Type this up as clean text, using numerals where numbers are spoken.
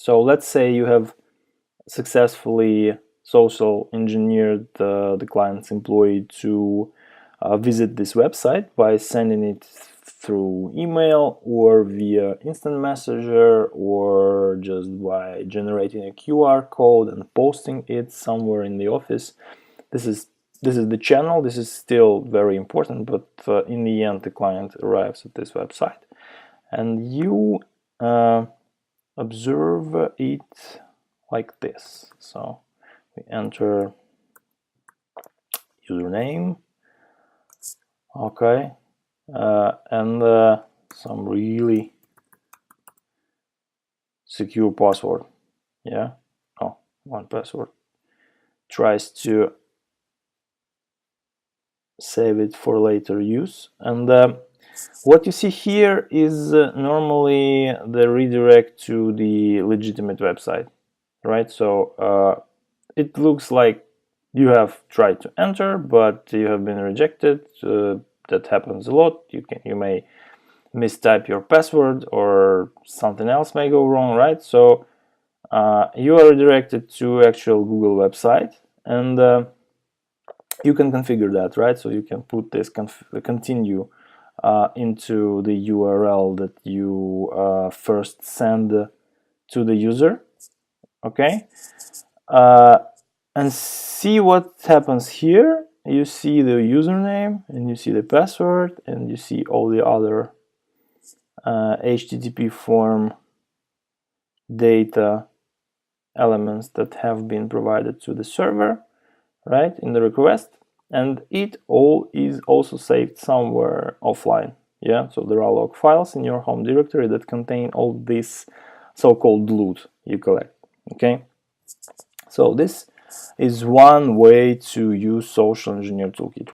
So let's say you have successfully social engineered the client's employee to visit this website by sending it through email or via instant messenger, or just by generating a QR code and posting it somewhere in the office. This is the channel. This is still very important, but in the end the client arrives at this website and you observe it like this. So we enter username, okay, and some really secure password. Yeah, oh, one password. Tries to save it for later use, and what you see here is normally the redirect to the legitimate website, right? So it looks like you have tried to enter, but you have been rejected. That happens a lot. You may mistype your password, or something else may go wrong, right? So you are redirected to actual Google website, and you can configure that, right? So you can put this continue into the URL that you first send to the user, okay? And see what happens here. You see the username, and you see the password, and you see all the other HTTP form data elements that have been provided to the server, right, in the request, and it all is also saved somewhere offline. Yeah, so there are log files in your home directory that contain all this so-called loot you collect. Okay, so this is one way to use social engineer toolkit.